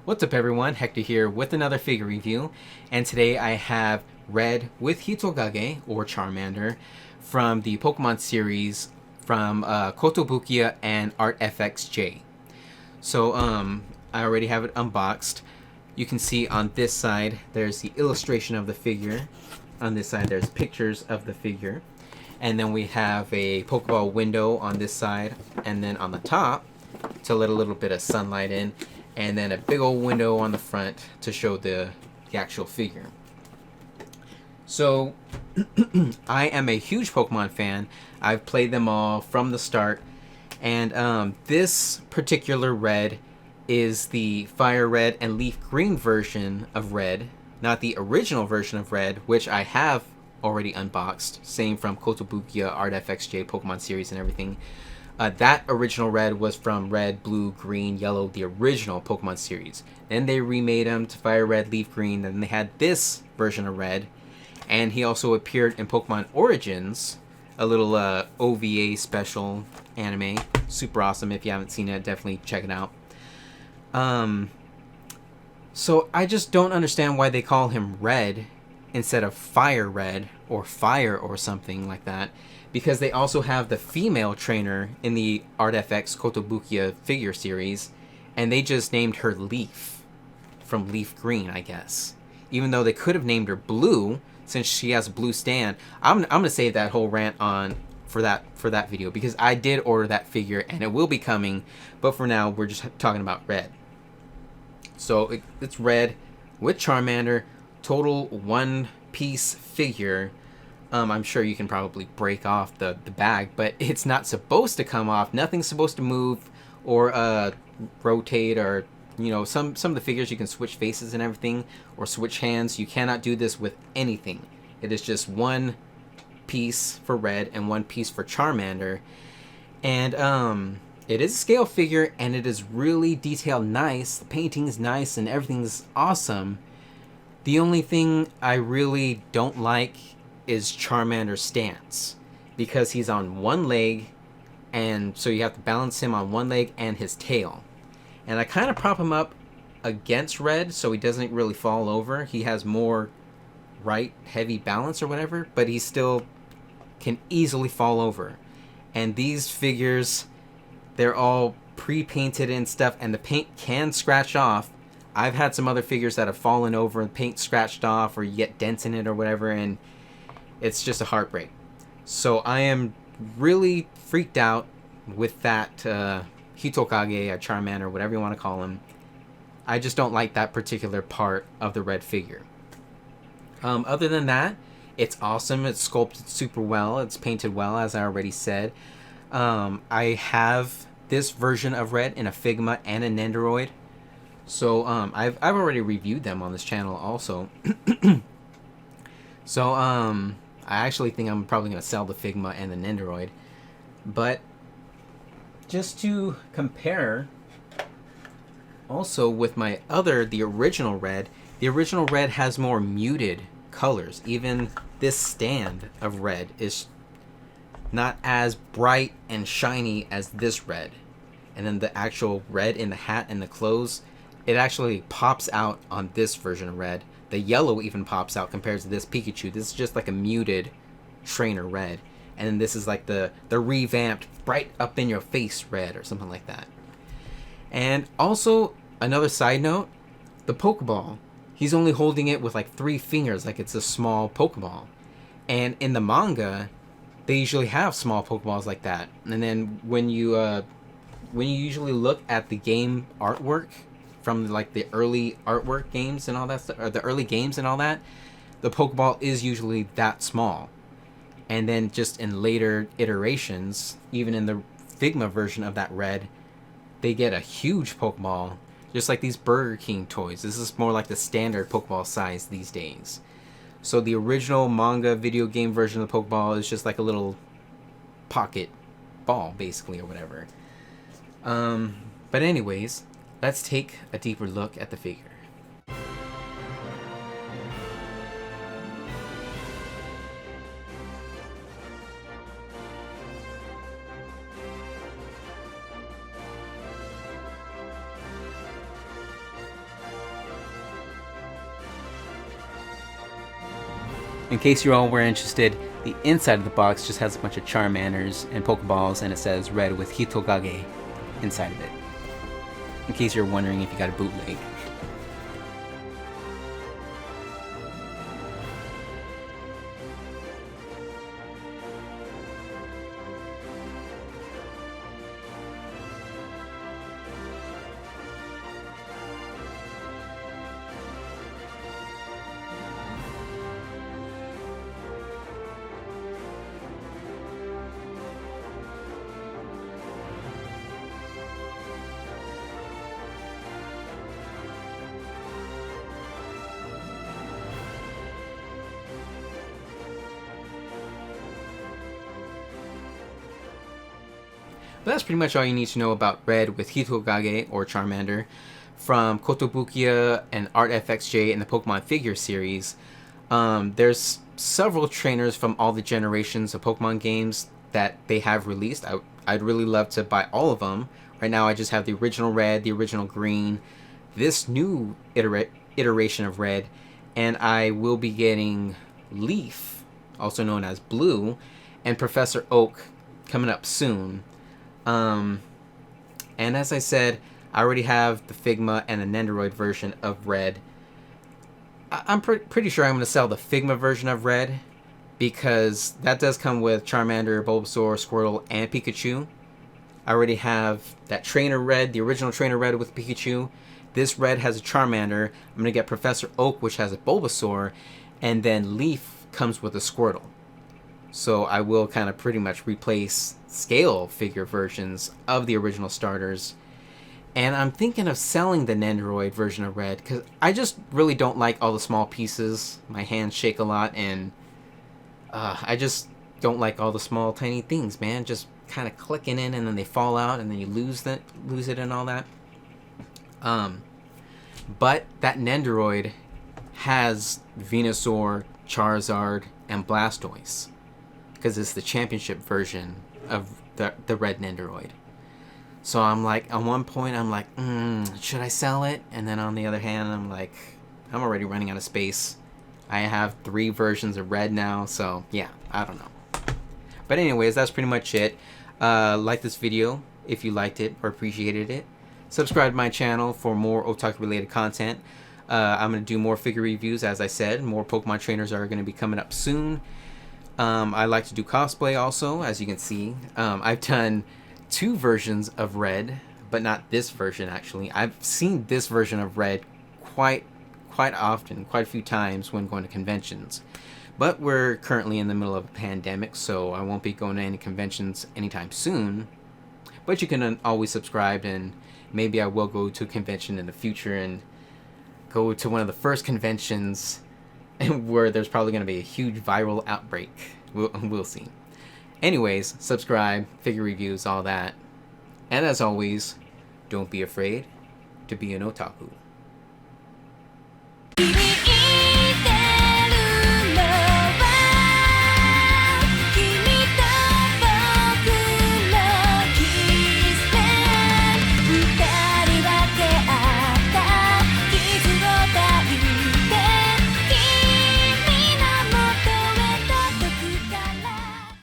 What's up everyone, Hector here with another figure review, and today I have Red with Hitokage, or Charmander, from the Pokemon series from Kotobukiya and ARTFX. So I already have it unboxed. You can see on this side there's the illustration of the figure, on this side there's pictures of the figure, and then we have a Pokeball window on this side, and then on the top to let a little bit of sunlight in, and then a big old window on the front to show the actual figure. So I am a huge Pokemon fan. I've played them all from the start, and this particular Red is the Fire Red and Leaf Green version of Red, not the original version of Red, which I have already unboxed. Same from Kotobukiya, ARTFX Pokemon series and everything. That original Red was from Red, Blue, Green, Yellow, the original Pokemon series. Then they remade him to Fire Red, Leaf Green, and they had this version of Red. And he also appeared in Pokemon Origins, a little OVA special anime. Super awesome. If you haven't seen it, definitely check it out. So I just don't understand why they call him Red instead of Fire Red or Fire or something like that. Because they also have the female trainer in the ARTFX Kotobukiya figure series, and they just named her Leaf, from Leaf Green, I guess. Even though they could have named her Blue, since she has a blue stand. I'm gonna save that whole rant on for that video, because I did order that figure and it will be coming, but for now we're just talking about Red. So it's Red with Charmander, total one-piece figure. I'm sure you can probably break off the bag, but it's not supposed to come off. Nothing's supposed to move or rotate, or some of the figures you can switch faces and everything, or switch hands. You cannot do this with anything. It is just one piece for Red and one piece for Charmander. And it is a scale figure, and it is really detailed nice. The painting is nice and everything's awesome. The only thing I really don't like is Charmander's stance, because he's on one leg, and so you have to balance him on one leg and his tail. And I kind of prop him up against Red so he doesn't really fall over. He has more right heavy balance or whatever, but he still can easily fall over. And these figures, they're all pre-painted and stuff, and the paint can scratch off. I've had some other figures that have fallen over and paint scratched off, or you get dents in it or whatever, and it's just a heartbreak. So I am really freaked out with that Hitokage, a Charmander, whatever you want to call him. I just don't like that particular part of the Red figure. Other than that, it's awesome. It's sculpted super well. It's painted well, as I already said. I have this version of Red in a Figma and a Nendoroid. So I've already reviewed them on this channel also. So I actually think I'm probably going to sell the Figma and the Nendoroid. But just to compare also with my the original Red, the original Red has more muted colors. Even this stand of Red is not as bright and shiny as this Red. And then the actual Red in the hat and the clothes, it actually pops out on this version of Red. The yellow even pops out compared to this Pikachu. This is just like a muted trainer Red. And then this is like the revamped, bright up in your face Red or something like that. And also, another side note, the Pokeball, he's only holding it with like 3 fingers, like it's a small Pokeball. And in the manga, they usually have small Pokeballs like that. And then when you usually look at the game artwork, from like the early artwork games and all that stuff, or the early games and all that, the Pokeball is usually that small. And then just in later iterations, even in the Figma version of that Red, they get a huge Pokeball, just like these Burger King toys. This is more like the standard Pokeball size these days. So the original manga video game version of the Pokeball is just like a little pocket ball, basically, or whatever. But anyways, let's take a deeper look at the figure. In case you all were interested, the inside of the box just has a bunch of Charmanders and Pokeballs, and it says red with Hitokage inside of it. In case you're wondering if you got a bootleg. But that's pretty much all you need to know about red with Hitokage or Charmander from Kotobukiya and ARTFX and the Pokemon figure series. There's several trainers from all the generations of Pokemon games that they have released. I'd really love to buy all of them. Right now I just have the original red, the original green, this new iteration of red, and I will be getting Leaf, also known as Blue, and Professor Oak coming up soon. And as I said, I already have the Figma and the Nendoroid version of red. I'm pretty sure I'm going to sell the Figma version of red, because that does come with Charmander, Bulbasaur, Squirtle, and Pikachu. I already have that Trainer Red, the original Trainer Red with Pikachu. This red has a Charmander. I'm going to get Professor Oak, which has a Bulbasaur, and then Leaf comes with a Squirtle. So I will kind of pretty much replace scale figure versions of the original starters. And I'm thinking of selling the Nendoroid version of red, because I just really don't like all the small pieces. My hands shake a lot, and I just don't like all the small tiny things, man. Just kind of clicking in, and then they fall out, and then you lose it and all that. But that Nendoroid has Venusaur, Charizard, and Blastoise, because it's the championship version of the red Nendoroid. So I'm like, at one point I'm like, should I sell it? And then on the other hand, I'm like, I'm already running out of space. I have 3 versions of red now, so yeah, I don't know. But anyways, that's pretty much it. Like this video if you liked it or appreciated it. Subscribe to my channel for more otaku related content. I'm going to do more figure reviews, as I said. More Pokemon trainers are going to be coming up soon. I like to do cosplay also, as you can see. I've done 2 versions of red, but not this version actually. I've seen this version of red quite often, quite a few times when going to conventions. But we're currently in the middle of a pandemic, so I won't be going to any conventions anytime soon. But you can always subscribe, and maybe I will go to a convention in the future and go to one of the first conventions where there's probably going to be a huge viral outbreak. We'll see. Anyways, subscribe, figure reviews, all that. And as always, don't be afraid to be an otaku.